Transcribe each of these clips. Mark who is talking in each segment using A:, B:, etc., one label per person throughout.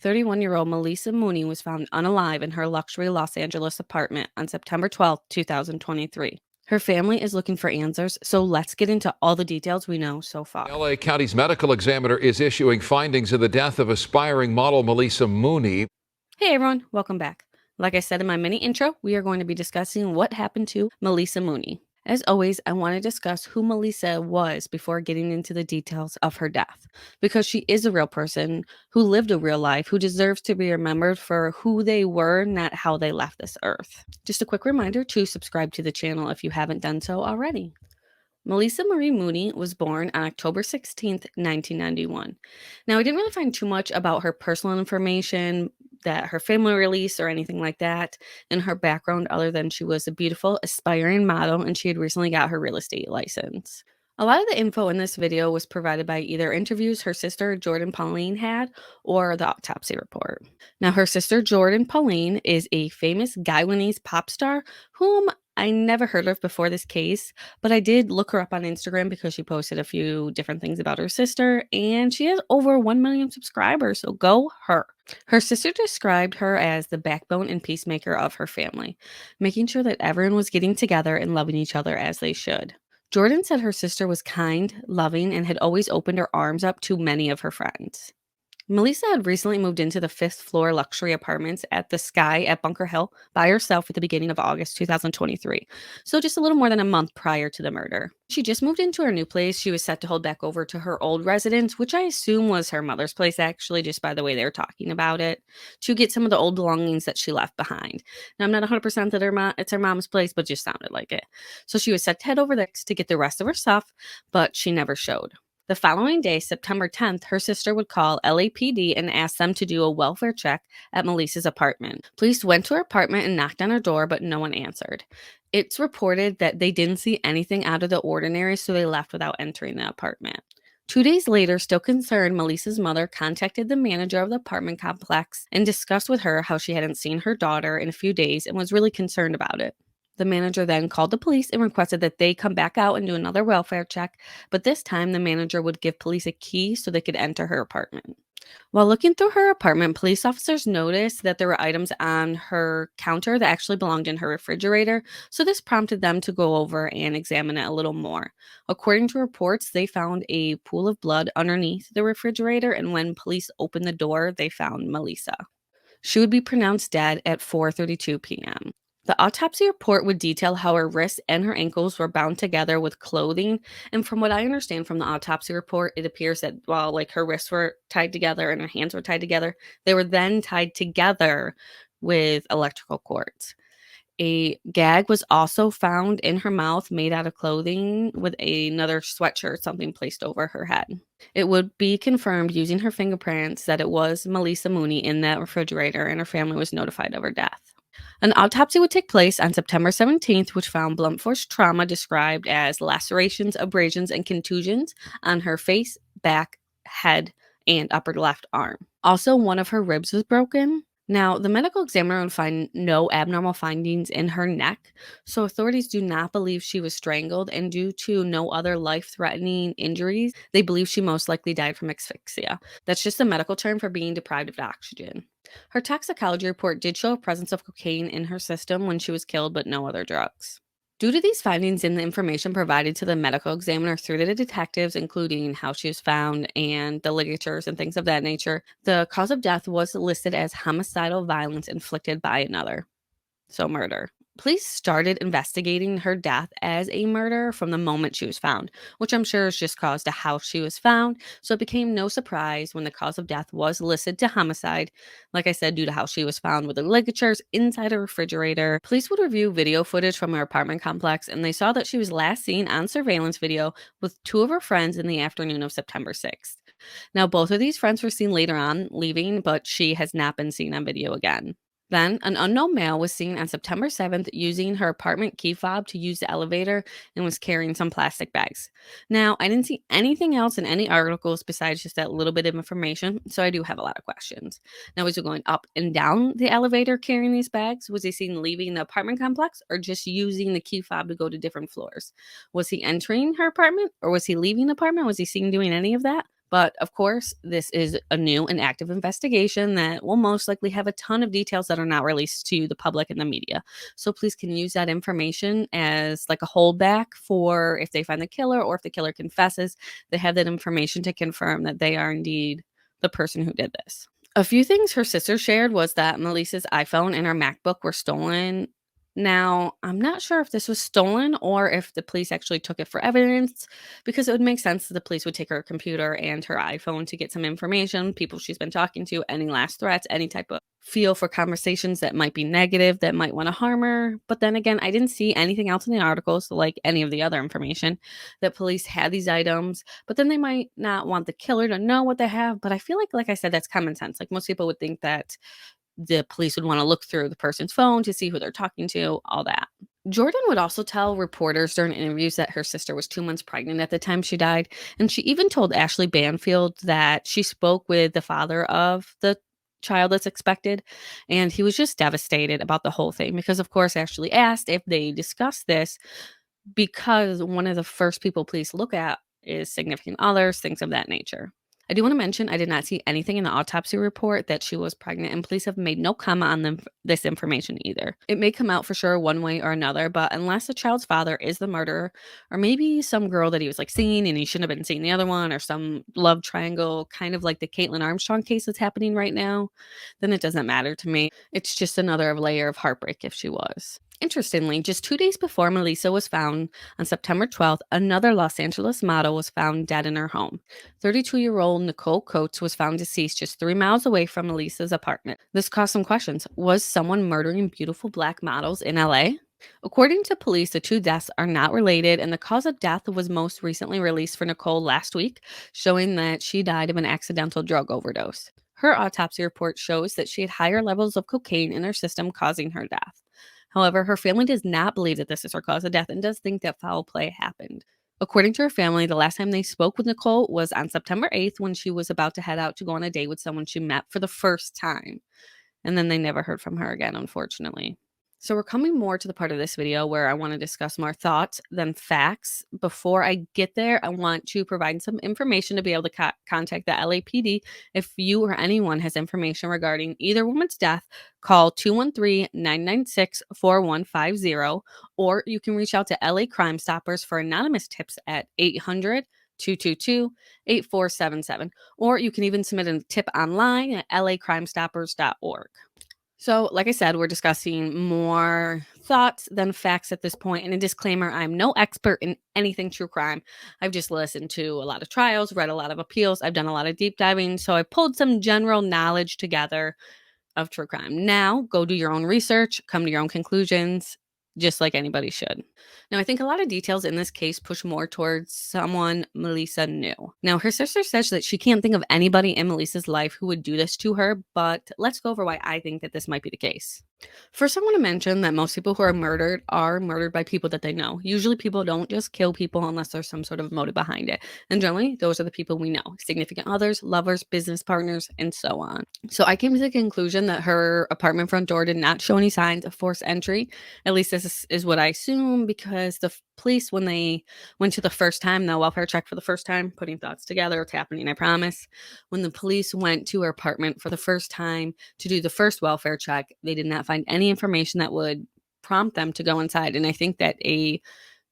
A: 31-year-old Maleesa Mooney was found unalive in her luxury Los Angeles apartment on September 12, 2023. Her family is looking for answers, so let's get into all the details we know so far.
B: LA County's medical examiner is issuing findings of the death of aspiring model Maleesa Mooney.
A: Hey everyone, welcome back. Like I said in my mini intro, we are going to be discussing what happened to Maleesa Mooney. As always, I want to discuss who Maleesa was before getting into the details of her death, because she is a real person who lived a real life, who deserves to be remembered for who they were, not how they left this earth. Just a quick reminder to subscribe to the channel if you haven't done so already. Maleesa Marie Mooney was born on October 16th, 1991. Now, I didn't really find too much about her personal information, that her family released or anything like that, in her background, other than she was a beautiful, aspiring model and she had recently got her real estate license. A lot of the info in this video was provided by either interviews her sister Jordan Pauline had or the autopsy report. Now, her sister Jordan Pauline is a famous Guyanese pop star whom I never heard of before this case, but I did look her up on Instagram because she posted a few different things about her sister, and she has over 1 million subscribers, so go her. Her sister described her as the backbone and peacemaker of her family, making sure that everyone was getting together and loving each other as they should. Jordan said her sister was kind, loving, and had always opened her arms up to many of her friends. Maleesa had recently moved into the fifth floor luxury apartments at the Sky at Bunker Hill by herself at the beginning of August 2023, so just a little more than a month prior to the murder. She just moved into her new place. She was set to hold back over to her old residence, which I assume was her mother's place, actually, just by the way they're talking about it, to get some of the old belongings that she left behind. Now, I'm not 100% that it's her mom's place, but just sounded like it. So she was set to head over there to get the rest of her stuff, but she never showed. The following day, September 10th, her sister would call LAPD and ask them to do a welfare check at Maleesa's apartment. Police went to her apartment and knocked on her door, but no one answered. It's reported that they didn't see anything out of the ordinary, so they left without entering the apartment. 2 days later, still concerned, Maleesa's mother contacted the manager of the apartment complex and discussed with her how she hadn't seen her daughter in a few days and was really concerned about it. The manager then called the police and requested that they come back out and do another welfare check, but this time the manager would give police a key so they could enter her apartment. While looking through her apartment, police officers noticed that there were items on her counter that actually belonged in her refrigerator, so this prompted them to go over and examine it a little more. According to reports, they found a pool of blood underneath the refrigerator, and when police opened the door, they found Maleesa. She would be pronounced dead at 4:32 p.m. The autopsy report would detail how her wrists and her ankles were bound together with clothing, and from what I understand from the autopsy report, it appears that while her wrists were tied together and her hands were tied together, they were then tied together with electrical cords. A gag was also found in her mouth made out of clothing with another sweatshirt, something placed over her head. It would be confirmed using her fingerprints that it was Maleesa Mooney in that refrigerator, and her family was notified of her death. An autopsy would take place on September 17th, which found blunt force trauma described as lacerations, abrasions, and contusions on her face, back, head, and upper left arm. Also, one of her ribs was broken. Now, the medical examiner would find no abnormal findings in her neck, so authorities do not believe she was strangled, and due to no other life-threatening injuries, they believe she most likely died from asphyxia. That's just a medical term for being deprived of oxygen. Her toxicology report did show a presence of cocaine in her system when she was killed, but no other drugs. Due to these findings and the information provided to the medical examiner through the detectives, including how she was found and the ligatures and things of that nature, the cause of death was listed as homicidal violence inflicted by another. So murder. Police started investigating her death as a murder from the moment she was found, which I'm sure is just caused to how she was found, so it became no surprise when the cause of death was listed to homicide, like I said, due to how she was found with the ligatures inside a refrigerator. Police would review video footage from her apartment complex, and they saw that she was last seen on surveillance video with 2 of her friends in the afternoon of September 6th. Now, both of these friends were seen later on leaving, but she has not been seen on video again. Then, an unknown male was seen on September 7th using her apartment key fob to use the elevator and was carrying some plastic bags. Now, I didn't see anything else in any articles besides just that little bit of information, so I do have a lot of questions. Now, was he going up and down the elevator carrying these bags? Was he seen leaving the apartment complex or just using the key fob to go to different floors? Was he entering her apartment or was he leaving the apartment? Was he seen doing any of that? But of course, this is a new and active investigation that will most likely have a ton of details that are not released to the public and the media. So please can use that information as like a holdback for if they find the killer or if the killer confesses, they have that information to confirm that they are indeed the person who did this. A few things her sister shared was that Maleesa's iPhone and her MacBook were stolen. Now, I'm not sure if this was stolen or if the police actually took it for evidence, because it would make sense that the police would take her computer and her iPhone to get some information, people she's been talking to, any last threats, any type of feel for conversations that might be negative, that might want to harm her. But then again, I didn't see anything else in the articles, like any of the other information, that police had these items. But then they might not want the killer to know what they have. But I feel like I said, that's common sense. Like most people would think that the police would want to look through the person's phone to see who they're talking to, all that. Jordan would also tell reporters during interviews that her sister was 2 months pregnant at the time she died. And she even told Ashley Banfield that she spoke with the father of the child that's expected. And he was just devastated about the whole thing because, of course, Ashley asked if they discussed this because one of the first people police look at is significant others, things of that nature. I do want to mention I did not see anything in the autopsy report that she was pregnant, and police have made no comment on this information either. It may come out for sure one way or another, but unless the child's father is the murderer, or maybe some girl that he was like seeing and he shouldn't have been seeing the other one, or some love triangle, kind of like the Caitlin Armstrong case that's happening right now, then it doesn't matter to me. It's just another layer of heartbreak if she was. Interestingly, just 2 days before Maleesa was found, on September 12th, another Los Angeles model was found dead in her home. 32-year-old Nicole Coates was found deceased just 3 miles away from Maleesa's apartment. This caused some questions. Was someone murdering beautiful black models in LA? According to police, the two deaths are not related, and the cause of death was most recently released for Nicole last week, showing that she died of an accidental drug overdose. Her autopsy report shows that she had higher levels of cocaine in her system, causing her death. However, her family does not believe that this is her cause of death and does think that foul play happened. According to her family, the last time they spoke with Nicole was on September 8th when she was about to head out to go on a date with someone she met for the first time. And then they never heard from her again, unfortunately. So we're coming more to the part of this video where I want to discuss more thoughts than facts. Before I get there, I want to provide some information to be able to contact the LAPD. If you or anyone has information regarding either woman's death, call 213-996-4150, or you can reach out to LA Crime Stoppers for anonymous tips at 800-222-8477, or you can even submit a tip online at lacrimestoppers.org. So, like I said, we're discussing more thoughts than facts at this point. And a disclaimer, I'm no expert in anything true crime. I've just listened to a lot of trials, read a lot of appeals. I've done a lot of deep diving. So I pulled some general knowledge together of true crime. Now, go do your own research, come to your own conclusions, just like anybody should. Now, I think a lot of details in this case push more towards someone Maleesa knew. Now, her sister says that she can't think of anybody in Maleesa's life who would do this to her, but let's go over why I think that this might be the case. First, I want to mention that most people who are murdered by people that they know. Usually, people don't just kill people unless there's some sort of motive behind it. And generally, those are the people we know: significant others, lovers, business partners, and so on. So, I came to the conclusion that her apartment front door did not show any signs of forced entry. At least, this is what I assume, because the police, when they went to the first time, the welfare check for the first time, putting thoughts together, it's happening, I promise. When the police went to her apartment for the first time to do the first welfare check, they did not find any information that would prompt them to go inside. And I think that a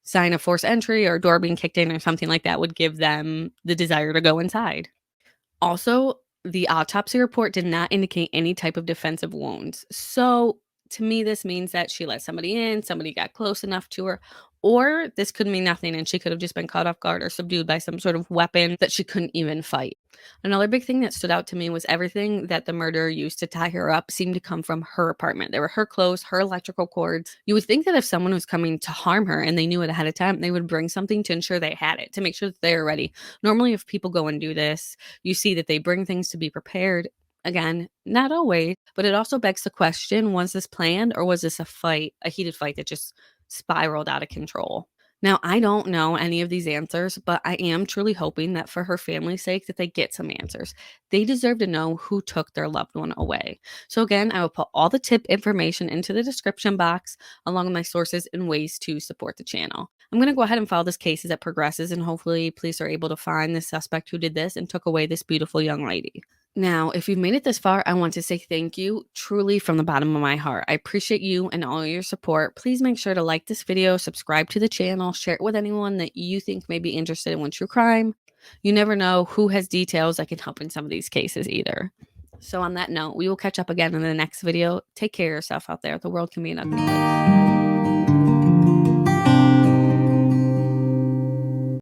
A: sign of forced entry or a door being kicked in or something like that would give them the desire to go inside. Also, the autopsy report did not indicate any type of defensive wounds. So, to me, this means that she let somebody in, somebody got close enough to her, or this could mean nothing and she could have just been caught off guard or subdued by some sort of weapon that she couldn't even fight. Another big thing that stood out to me was everything that the murderer used to tie her up seemed to come from her apartment. There were her clothes, her electrical cords. You would think that if someone was coming to harm her and they knew it ahead of time, they would bring something to ensure they had it, to make sure that they were ready. Normally, if people go and do this, you see that they bring things to be prepared. Again, not always, but it also begs the question, was this planned or was this a heated fight that just spiraled out of control? Now, I don't know any of these answers, but I am truly hoping that for her family's sake that they get some answers. They deserve to know who took their loved one away. So again, I will put all the tip information into the description box along with my sources and ways to support the channel. I'm going to go ahead and file this case as it progresses, and hopefully police are able to find the suspect who did this and took away this beautiful young lady. Now, if you've made it this far, I want to say thank you truly from the bottom of my heart. I appreciate you and all your support. Please make sure to like this video, subscribe to the channel, share it with anyone that you think may be interested in true crime. You never know who has details that can help in some of these cases either. So on that note, we will catch up again in the next video. Take care of yourself out there. The world can be an ugly place.